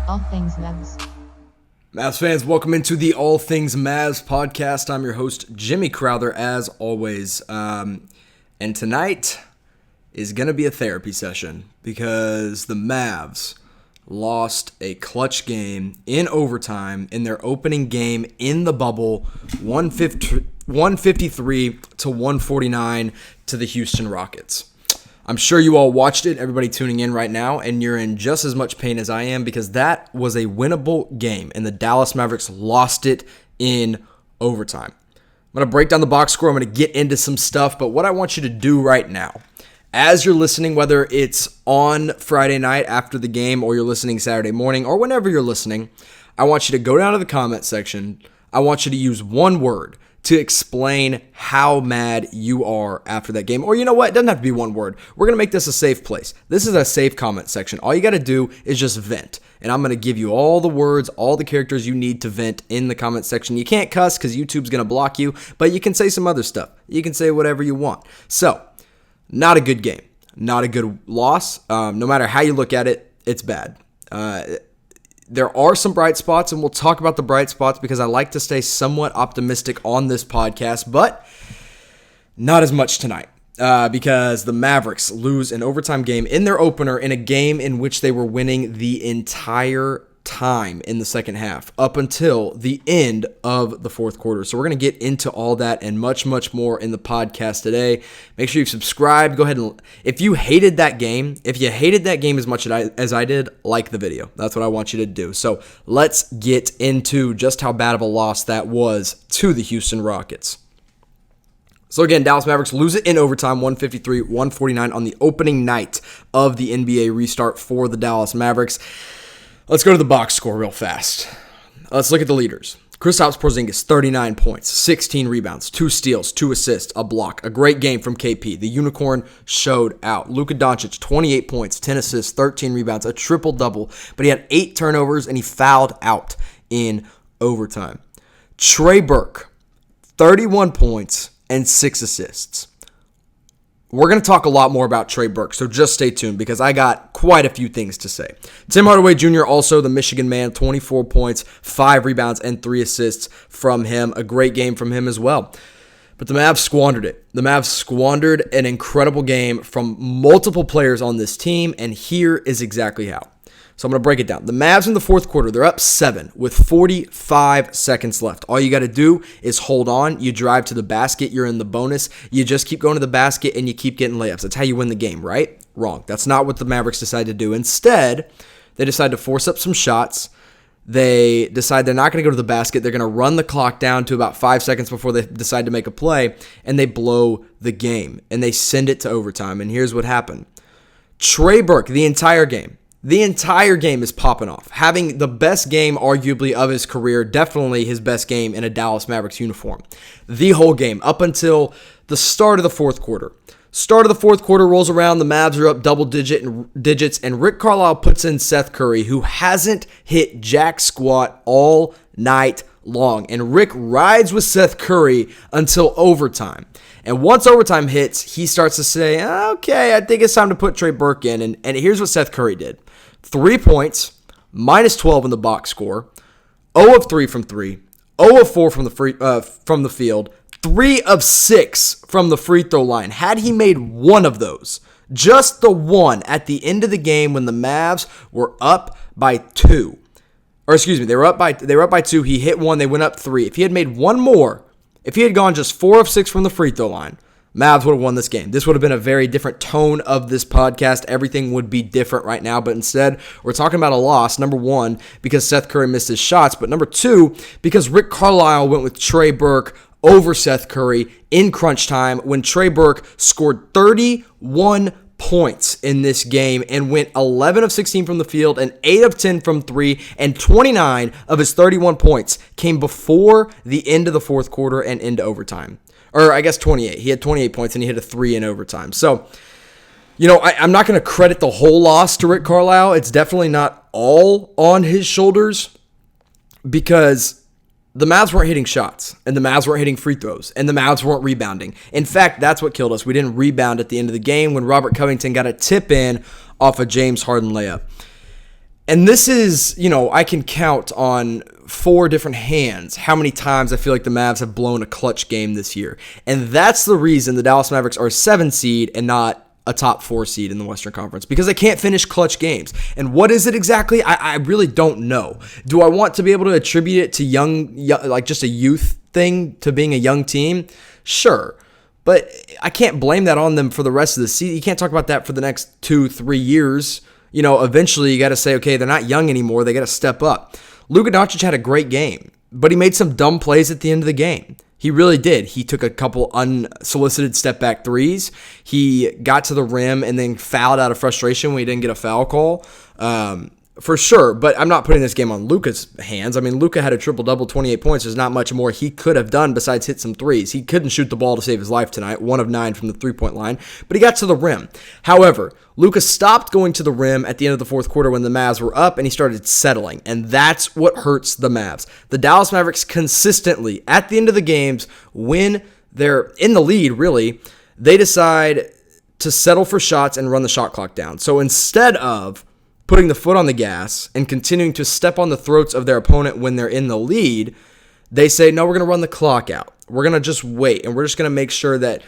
All Things Mavs. Mavs fans, welcome into the All Things Mavs podcast. I'm your host, Jimmy Crowther, as always. And tonight is going to be a therapy session because the Mavs lost a clutch game in overtime in their opening game in the bubble, 153 to 149 to the Houston Rockets. I'm sure you all watched it, everybody tuning in right now, and you're in just as much pain as I am because that was a winnable game, and the Dallas Mavericks lost it in overtime. I'm going to break down the box score. I'm going to get into some stuff, but what I want you to do right now, as you're listening, whether it's on Friday night after the game or you're listening Saturday morning or whenever you're listening, I want you to go down to the comment section. I want you to use one word to explain how mad you are after that game. Or you know what? It doesn't have to be one word. We're going to make this a safe place. This is a safe comment section. All you got to do is just vent. And I'm going to give you all the words, all the characters you need to vent in the comment section. You can't cuss because YouTube's going to block you, but you can say some other stuff. You can say whatever you want. So, not a good game. Not a good loss. No matter how you look at it, it's bad. There are some bright spots, and we'll talk about the bright spots because I like to stay somewhat optimistic on this podcast, but not as much tonight because the Mavericks lose an overtime game in their opener in a game in which they were winning the entire time in the second half up until the end of the fourth quarter. So we're going to get into all that and much, much more in the podcast today. Make sure you've subscribed. Go ahead and, if you hated that game as much as I did, like the video. That's what I want you to do. So let's get into just how bad of a loss that was to the Houston Rockets. So again, Dallas Mavericks lose it in overtime, 153-149 on the opening night of the NBA restart for the Dallas Mavericks. Let's go to the box score real fast. Let's look at the leaders. Kristaps Porzingis, 39 points, 16 rebounds, 2 steals, 2 assists, a block. A great game from KP. The Unicorn showed out. Luka Doncic, 28 points, 10 assists, 13 rebounds, a triple-double. But he had 8 turnovers, and he fouled out in overtime. Trey Burke, 31 points and 6 assists. We're going to talk a lot more about Trey Burke, so just stay tuned because I got quite a few things to say. Tim Hardaway Jr., also the Michigan man, 24 points, 5 rebounds, and 3 assists from him. A great game from him as well. But the Mavs squandered it. The Mavs squandered an incredible game from multiple players on this team, and here is exactly how. So I'm going to break it down. The Mavs in the fourth quarter, they're up 7 with 45 seconds left. All you got to do is hold on. You drive to the basket. You're in the bonus. You just keep going to the basket, and you keep getting layups. That's how you win the game, right? Wrong. That's not what the Mavericks decide to do. Instead, they decide to force up some shots. They decide they're not going to go to the basket. They're going to run the clock down to about 5 seconds before they decide to make a play, and they blow the game, and they send it to overtime. And here's what happened. Trey Burke, the entire game is popping off. Having the best game, arguably, of his career. Definitely his best game in a Dallas Mavericks uniform. The whole game, up until the start of the fourth quarter. Start of the fourth quarter rolls around. The Mavs are up double digits, and Rick Carlisle puts in Seth Curry, who hasn't hit jack squat all night long. And Rick rides with Seth Curry until overtime. And once overtime hits, he starts to say, okay, I think it's time to put Trey Burke in. And here's what Seth Curry did. 3 points, minus 12 in the box score, 0 of 3 from 3, 0 of 4 from the field, 3 of 6 from the free throw line. Had he made one of those, just the one at the end of the game when the Mavs were up by 2, or excuse me, they were up by 2, he hit one, they went up 3. If he had made one more, if he had gone just 4 of 6 from the free throw line, Mavs would have won this game. This would have been a very different tone of this podcast. Everything would be different right now, but instead, we're talking about a loss, number 1, because Seth Curry missed his shots, but number 2, because Rick Carlisle went with Trey Burke over Seth Curry in crunch time when Trey Burke scored 31 points in this game and went 11 of 16 from the field and 8 of 10 from 3, and 29 of his 31 points came before the end of the fourth quarter and into overtime. Or I guess 28. He had 28 points and he hit a 3 in overtime. So, you know, I'm not going to credit the whole loss to Rick Carlisle. It's definitely not all on his shoulders because the Mavs weren't hitting shots, and the Mavs weren't hitting free throws, and the Mavs weren't rebounding. In fact, that's what killed us. We didn't rebound at the end of the game when Robert Covington got a tip in off a James Harden layup. And this is, I can count on 4 different hands how many times I feel like the Mavs have blown a clutch game this year. And that's the reason the Dallas Mavericks are a 7 seed and not a top 4 seed in the Western Conference, because they can't finish clutch games. And what is it exactly? I really don't know. Do I want to be able to attribute it to young, like just a youth thing, to being a young team? Sure. But I can't blame that on them for the rest of the season. You can't talk about that for the next 2-3 years. Eventually you got to say, okay, they're not young anymore. They got to step up. Luka Doncic had a great game, but he made some dumb plays at the end of the game. He really did. He took a couple unsolicited step-back threes. He got to the rim and then fouled out of frustration when he didn't get a foul call. For sure, but I'm not putting this game on Luka's hands. I mean, Luka had a triple-double, 28 points. There's not much more he could have done besides hit some threes. He couldn't shoot the ball to save his life tonight, 1 of 9 from the three-point line, but he got to the rim. However, Luka stopped going to the rim at the end of the fourth quarter when the Mavs were up, and he started settling, and that's what hurts the Mavs. The Dallas Mavericks consistently, at the end of the games, when they're in the lead, really, they decide to settle for shots and run the shot clock down. So instead of putting the foot on the gas and continuing to step on the throats of their opponent when they're in the lead, they say, no, we're going to run the clock out. We're going to just wait, and we're just going to make sure that,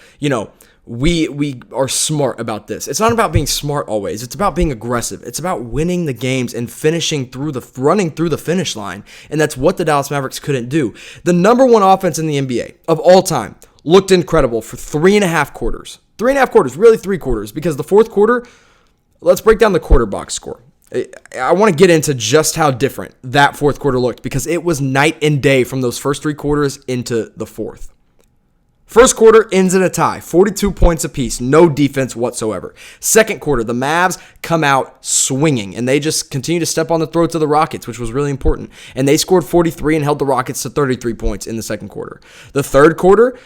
we are smart about this. It's not about being smart always. It's about being aggressive. It's about winning the games and running through the finish line, and that's what the Dallas Mavericks couldn't do. The number 1 offense in the NBA of all time looked incredible for 3.5 quarters. 3.5 quarters, really 3 quarters, because the fourth quarter, let's break down the quarter box score. I want to get into just how different that fourth quarter looked, because it was night and day from those first 3 quarters into the fourth. First quarter ends in a tie, 42 points apiece, no defense whatsoever. Second quarter, the Mavs come out swinging, and they just continue to step on the throats of the Rockets, which was really important. And they scored 43 and held the Rockets to 33 points in the second quarter. The third quarter,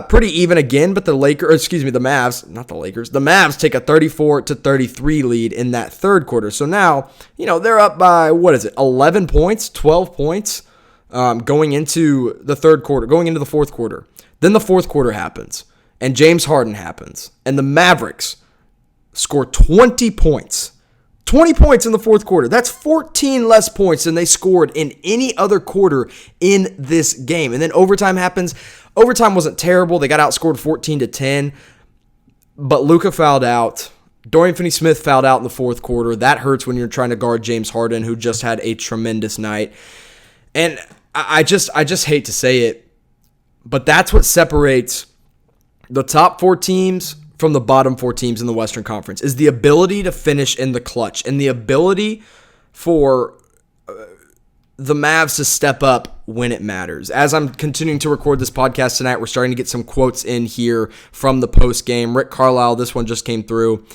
pretty even again, but the Mavs take a 34-33 lead in that third quarter. So now, they're up by, 11 points, 12 points going into the fourth quarter. Then the fourth quarter happens, and James Harden happens, and the Mavericks score 20 points. 20 points in the fourth quarter. That's 14 less points than they scored in any other quarter in this game. And then overtime happens. Overtime wasn't terrible. They got outscored 14-10, but Luka fouled out. Dorian Finney-Smith fouled out in the fourth quarter. That hurts when you're trying to guard James Harden, who just had a tremendous night. And I just hate to say it, but that's what separates the top 4 teams from the bottom 4 teams in the Western Conference, is the ability to finish in the clutch and the ability for the Mavs to step up when it matters. As I'm continuing to record this podcast tonight, we're starting to get some quotes in here from the post game. Rick Carlisle, this one just came through.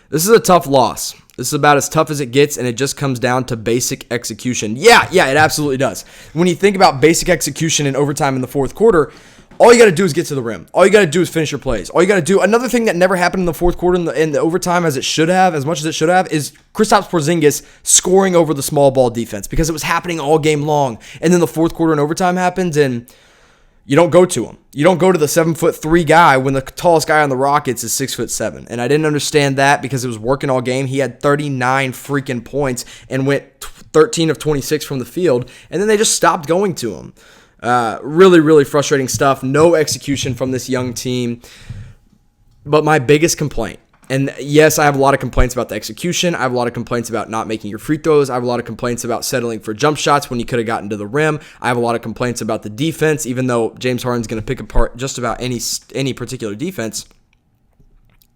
This is a tough loss. This is about as tough as it gets, and it just comes down to basic execution. Yeah, it absolutely does. When you think about basic execution in overtime in the fourth quarter, all you got to do is get to the rim. All you got to do is finish your plays. All you got to do, another thing that never happened in the fourth quarter in the overtime as much as it should have, is Kristaps Porzingis scoring over the small ball defense, because it was happening all game long. And then the fourth quarter in overtime happens, and you don't go to him. You don't go to the 7'3" guy when the tallest guy on the Rockets is 6'7". And I didn't understand that, because it was working all game. He had 39 freaking points and went 13 of 26 from the field, and then they just stopped going to him. Really, really frustrating stuff. No execution from this young team. But my biggest complaint, and yes, I have a lot of complaints about the execution. I have a lot of complaints about not making your free throws. I have a lot of complaints about settling for jump shots when you could have gotten to the rim. I have a lot of complaints about the defense, even though James Harden's going to pick apart just about any particular defense,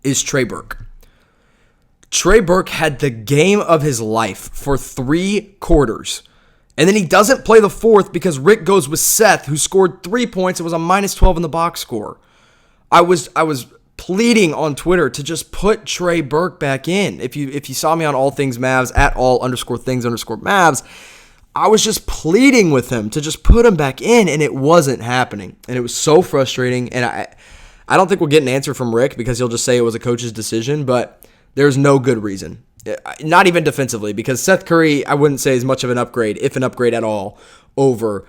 is Trey Burke. Trey Burke had the game of his life for 3 quarters. And then he doesn't play the fourth because Rick goes with Seth, who scored 3 points. It was a -12 in the box score. I was pleading on Twitter to just put Trey Burke back in. If you saw me on All Things Mavs, at all_things_Mavs, I was just pleading with him to just put him back in, and it wasn't happening. And it was so frustrating. And I don't think we'll get an answer from Rick, because he'll just say it was a coach's decision, but there's no good reason. Not even defensively, because Seth Curry, I wouldn't say is much of an upgrade, if an upgrade at all, over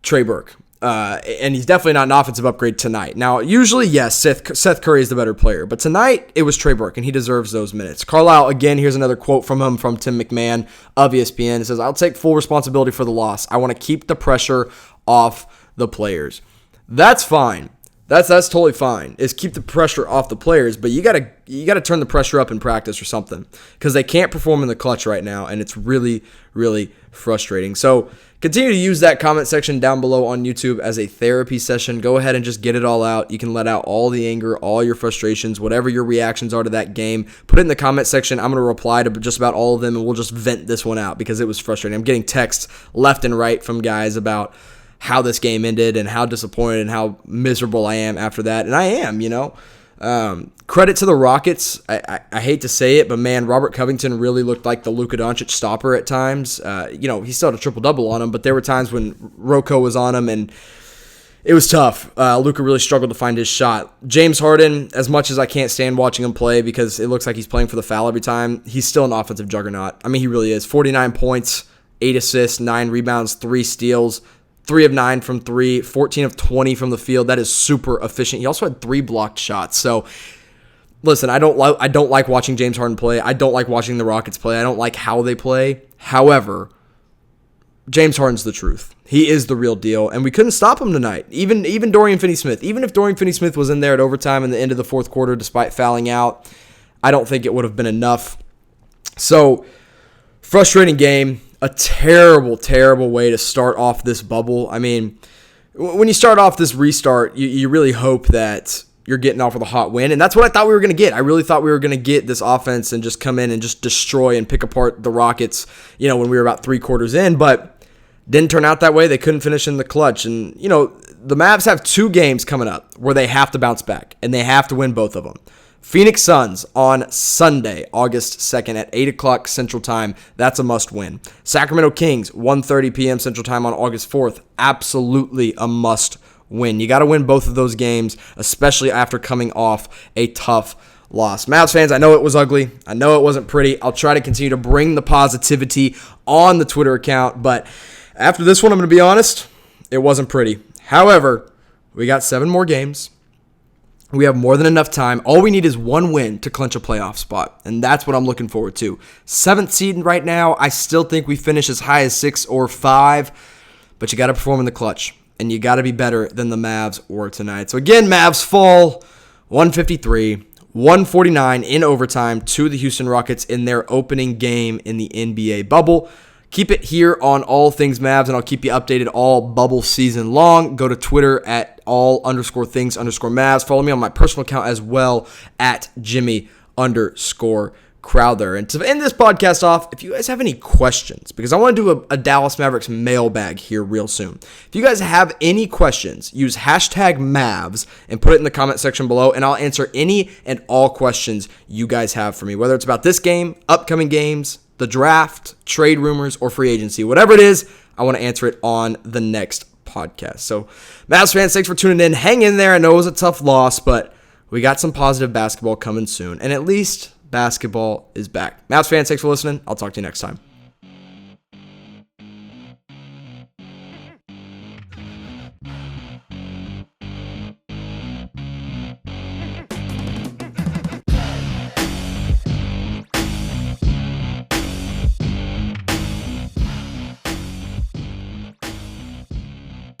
Trey Burke. And he's definitely not an offensive upgrade tonight. Now, usually, yes, Seth Curry is the better player. But tonight, it was Trey Burke, and he deserves those minutes. Carlisle, again, here's another quote from him from Tim McMahon of ESPN. It says, "I'll take full responsibility for the loss. I want to keep the pressure off the players." That's fine. That's totally fine. Is keep the pressure off the players, but you gotta turn the pressure up in practice or something, because they can't perform in the clutch right now, and it's really, really frustrating. So continue to use that comment section down below on YouTube as a therapy session. Go ahead and just get it all out. You can let out all the anger, all your frustrations, whatever your reactions are to that game. Put it in the comment section. I'm going to reply to just about all of them, and we'll just vent this one out because it was frustrating. I'm getting texts left and right from guys about how this game ended and how disappointed and how miserable I am after that. And I am, Credit to the Rockets. I hate to say it, but man, Robert Covington really looked like the Luka Doncic stopper at times. He still had a triple-double on him, but there were times when Rocco was on him, and it was tough. Luka really struggled to find his shot. James Harden, as much as I can't stand watching him play because it looks like he's playing for the foul every time, he's still an offensive juggernaut. I mean, he really is. 49 points, 8 assists, 9 rebounds, 3 steals. 3 of 9 from 3, 14 of 20 from the field. That is super efficient. He also had 3 blocked shots. So, listen, I don't like watching James Harden play. I don't like watching the Rockets play. I don't like how they play. However, James Harden's the truth. He is the real deal, and we couldn't stop him tonight. Even Dorian Finney-Smith. Even if Dorian Finney-Smith was in there at overtime in the end of the fourth quarter, despite fouling out, I don't think it would have been enough. So, frustrating game. A terrible, terrible way to start off this bubble. I mean, when you start off this restart, you really hope that you're getting off with a hot win, and that's what I thought we were going to get. I really thought we were going to get this offense and just come in and just destroy and pick apart the Rockets, when we were about 3 quarters in, but didn't turn out that way. They couldn't finish in the clutch, and, the Mavs have 2 games coming up where they have to bounce back, and they have to win both of them. Phoenix Suns on Sunday, August 2nd at 8 o'clock Central Time. That's a must-win. Sacramento Kings, 1:30 p.m. Central Time on August 4th. Absolutely a must-win. You got to win both of those games, especially after coming off a tough loss. Mavs fans, I know it was ugly. I know it wasn't pretty. I'll try to continue to bring the positivity on the Twitter account, but after this one, I'm going to be honest, it wasn't pretty. However, we got 7 more games. We have more than enough time. All we need is 1 win to clinch a playoff spot, and that's what I'm looking forward to. 7th seed right now, I still think we finish as high as 6 or 5, but you got to perform in the clutch, and you got to be better than the Mavs were tonight. So again, Mavs fall 153-149 in overtime to the Houston Rockets in their opening game in the NBA bubble. Keep it here on All Things Mavs, and I'll keep you updated all bubble season long. Go to Twitter at all_things_Mavs. Follow me on my personal account as well at Jimmy_Crowther. And to end this podcast off, if you guys have any questions, because I want to do a Dallas Mavericks mailbag here real soon. If you guys have any questions, use hashtag Mavs and put it in the comment section below, and I'll answer any and all questions you guys have for me, whether it's about this game, upcoming games, the draft, trade rumors, or free agency. Whatever it is, I want to answer it on the next podcast. So, Mavs fans, thanks for tuning in. Hang in there. I know it was a tough loss, but we got some positive basketball coming soon. And at least basketball is back. Mavs fans, thanks for listening. I'll talk to you next time.